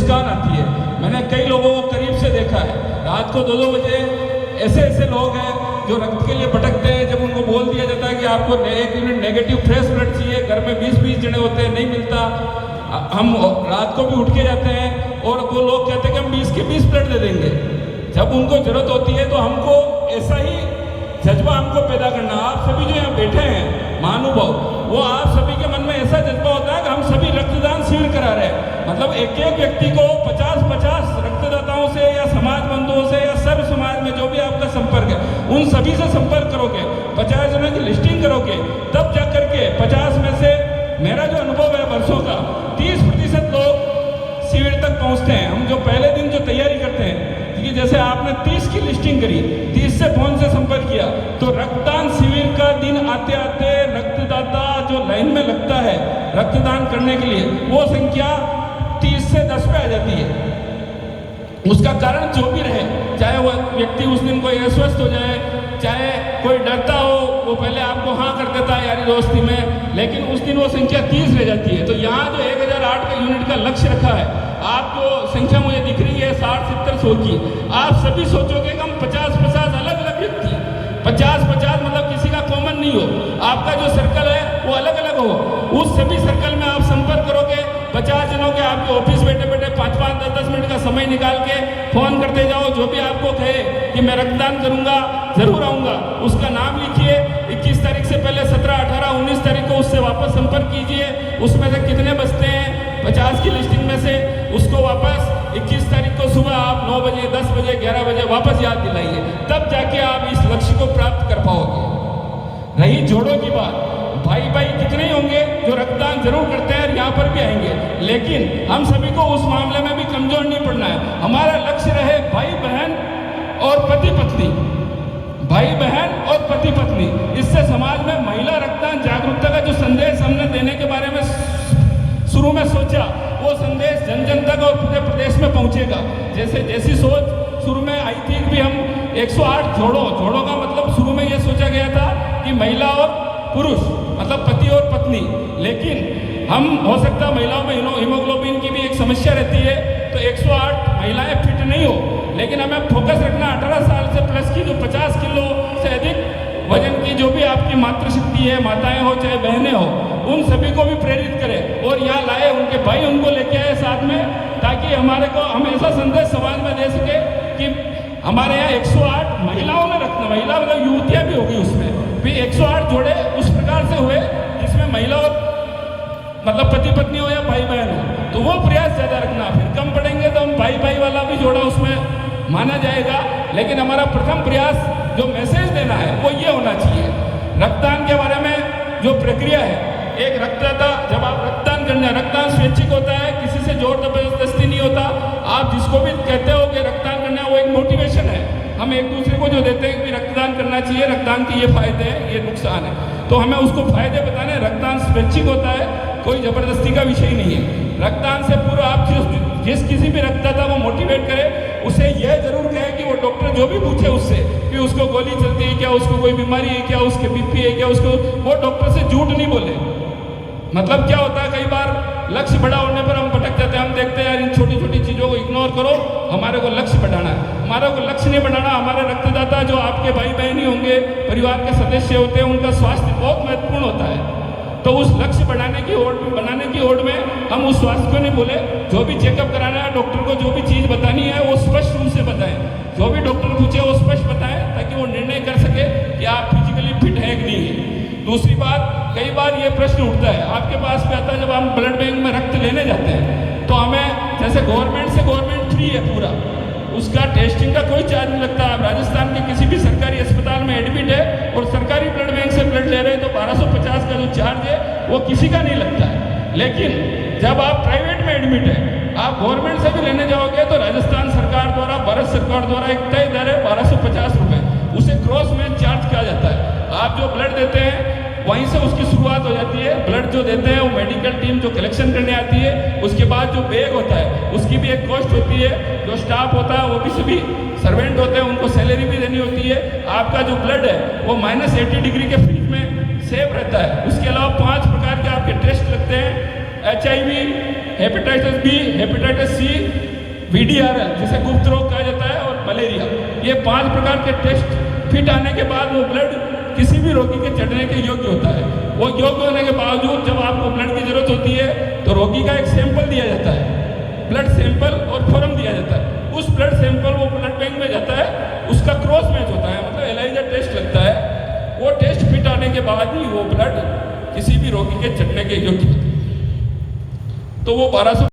मुस्कान आती है। मैंने कई लोगों को करीब से देखा है, रात को 2-2 बजे ऐसे लोग हैं जो रक्त के लिए भटकते हैं। जब उनको बोल दिया जाता है कि आपको 1 यूनिट नेगेटिव फ्रेश ब्लड चाहिए, घर में 20-20 जने होते हैं, नहीं मिलता, हम रात को भी उठ के जाते हैं और वो लोग कहते हैं कि हम 20 के 20 ब्लड दे देंगे। जब उनको जरूरत होती है तो हमको ऐसा ही जज्बा हमको पैदा करना। आप सभी जो यहाँ बैठे हैं महानुभाव, वो आप सभी के मन में ऐसा जज्बा होता है कि हम सभी रक्तदान शिविर करा रहे हैं। मतलब एक व्यक्ति को 50-50 रक्तदाताओं से या समाज बंधुओं से या सर्व समाज में जो भी आपका संपर्क है उन सभी से संपर्क करोगे, 50 जनों की लिस्टिंग करोगे, तब जा करके 50 में से मेरा जो अनुभव है वर्षों का 30% लोग शिविर तक पहुंचते हैं। हम जो पहले दिन जो तैयारी करते हैं कि जैसे आपने 30 की लिस्टिंग करी, 30 से फोन से संपर्क किया, तो रक्तदान शिविर का दिन आते आते रक्तदाता जो लाइन में लगता है रक्तदान करने के लिए, वो संख्या 30 से 10 पे आ जाती है। उसका कारण जो भी रहे, चाहे वो व्यक्ति उस दिन कोई अस्वस्थ हो जाए, चाहे कोई डरता हो, वो पहले आपको हाँ कर देता है यारी दोस्ती में, लेकिन उस दिन वो संख्या 30 रह जाती है। तो यहाँ जो 1008 का यूनिट का लक्ष्य रखा है, आप जो संख्या मुझे दिख रही है 60-70-100 की, आप सभी सोचोगे कि हम 50-50 अलग अलग व्यक्ति, 50-50 मतलब किसी का कॉमन नहीं हो, आपका जो सर्कल है वो अलग अलग हो, उस सभी सर्कल में आप संपर्क करोगे। 50 जनों के आपके ऑफिस बैठे बैठे 5-5, 10-10 मिनट का समय निकाल के फोन करते जाओ, जो भी आपको कहे कि मैं रक्तदान करूंगा, जरूर आऊंगा, उसका नाम लिखिए। 21 तारीख से पहले 17, 18, 19 तारीख को उससे वापस संपर्क कीजिए। उसमें से कितने बचते हैं 50 की लिस्टिंग में से, उसको वापस 21 तारीख को सुबह आप 9 बजे, 10 बजे, 11 बजे वापस याद दिलाइए, तब जाके आप इस लक्ष्य को प्राप्त कर पाओगे। रही जोड़ों की बात, भाई कितने ही होंगे जो रक्तदान जरूर करते हैं और यहाँ पर भी आएंगे, लेकिन हम सभी को उस मामले में भी कमजोर नहीं पड़ना है। हमारा लक्ष्य रहे भाई बहन और पति पत्नी, भाई बहन और पति पत्नी। इससे समाज में महिला रक्तदान जागरूकता का जो संदेश हमने देने के बारे में शुरू में सोचा, वो संदेश जन जन तक और पूरे प्रदेश में पहुंचेगा। जैसी सोच शुरू में आई थी कि हम 108 जोड़ों का मतलब शुरू में ये सोचा गया था कि महिला और पुरुष मतलब पति और पत्नी, लेकिन हम हो सकता है महिलाओं में हीमोग्लोबिन की भी एक समस्या रहती है, तो 108 महिलाएं फिट नहीं हो, लेकिन हमें फोकस रखना 18 साल से प्लस की जो 50 किलो से अधिक वजन की जो भी आपकी मातृशक्ति है, माताएं हो चाहे बहनें हो, उन सभी को भी प्रेरित करें और यहाँ लाए, उनके भाई उनको लेके आए साथ में, ताकि हम ऐसा संदेश समाज में दे सके कि हमारे यहाँ 108 महिलाओं में रखना, महिला मतलब युवतियाँ भी होगी उसमें भी 108 जोड़े उस प्रकार से हुए जिसमें महिला और मतलब पति पत्नी हो या भाई बहन हो, तो वो प्रयास ज़्यादा रखना। फिर कम पड़ेंगे तो हम भाई वाला भी जोड़ा उसमें माना जाएगा, लेकिन हमारा प्रथम प्रयास जो मैसेज देना है वो ये होना चाहिए। रक्तदान के बारे में जो प्रक्रिया है, एक रक्तदाता जब आप रक्तदान करना, रक्तदान स्वैच्छिक होता है, किसी से जोर जबरदस्ती नहीं होता। आप जिसको भी कहते हो कि रक्तदान करना, वो एक मोटिवेशन है। हम एक दूसरे को जो देते हैं कि रक्तदान करना चाहिए, रक्तदान के ये फायदे हैं, ये नुकसान है, तो हमें उसको फायदे बताने। रक्तदान स्वैच्छिक होता है, कोई जबरदस्ती का विषय नहीं है। रक्तदान से पूरा आप जिस किसी भी रक्तदाता को मोटिवेट करे, उसे यह जरूर कहे कि वो डॉक्टर जो भी पूछे उससे कि उसको गोली चलती है क्या, उसको कोई बीमारी है क्या, उसके बीपी है क्या, उसको वो डॉक्टर से झूठ नहीं बोले। मतलब क्या होता है, कई बार लक्ष्य बड़ा होने पर हम भटक जाते हैं। हम देखते हैं यार इन छोटी छोटी चीज़ों को इग्नोर करो, हमारे को लक्ष्य बढ़ाना है। हमारे को लक्ष्य नहीं बढ़ाना, हमारे रक्तदाता जो आपके भाई बहन ही होंगे, परिवार के सदस्य होते हैं, उनका स्वास्थ्य बहुत महत्वपूर्ण होता है। तो उस लक्ष्य बनाने की ओर में हम उस स्वास्थ्य को नहीं बोले, जो भी चेकअप कराना है डॉक्टर को, जो भी चीज़ बतानी है वो स्पष्ट रूप से बताएं। जो भी डॉक्टर पूछे वो स्पष्ट बताएं, ताकि वो निर्णय कर सके कि आप फिजिकली फिट है कि नहीं है। दूसरी बात, कई बार ये प्रश्न उठता है, आपके पास भी आता है, जब हम ब्लड बैंक में रक्त लेने जाते हैं तो हमें जैसे गवर्नमेंट फ्री है पूरा, उसका टेस्टिंग का कोई चार्ज नहीं लगता। आप राजस्थान के किसी भी सरकारी अस्पताल में एडमिट है और सरकारी ब्लड बैंक से ब्लड ले रहे हैं तो 1250 का जो चार्ज है वो किसी का नहीं लगता है। लेकिन जब आप प्राइवेट में एडमिट है, आप गवर्नमेंट से भी लेने जाओगे तो राजस्थान सरकार द्वारा, भारत सरकार द्वारा एक तय दर है 1250 रुपये, उसे क्रॉस में चार्ज किया जाता है। आप जो ब्लड देते हैं वहीं से उसकी शुरुआत हो जाती है। ब्लड जो देते हैं वो मेडिकल टीम जो कलेक्शन करने आती है, उसके बाद जो बैग होता है उसकी भी एक कॉस्ट होती है। जो स्टाफ होता है वो भी सभी सर्वेंट होते हैं, उनको सैलरी भी देनी होती है। आपका जो ब्लड है वो -80 डिग्री के फ्रिज में सेफ रहता है। उसके अलावा 5 प्रकार के आपके टेस्ट लगते हैं, HIV, hepatitis B, hepatitis C VDRL जिसे गुप्त रोग कहा जाता है और मलेरिया, ये 5 प्रकार के टेस्ट फिट आने के बाद वो ब्लड किसी भी रोगी के चढ़ने के योग्य होता है। वो योग्य होने के बावजूद जब आपको ब्लड की जरूरत होती है तो रोगी का एक सैंपल दिया जाता है, ब्लड सैंपल और फॉर्म दिया जाता है। उस ब्लड सैंपल वो ब्लड बैंक में जाता है, उसका क्रॉस मैच होता है, मतलब एलाइजा टेस्ट लगता है। वो टेस्ट फिट आने के बाद ही वो ब्लड किसी भी रोगी के चढ़ने के योग्य होता है। तो वो 1200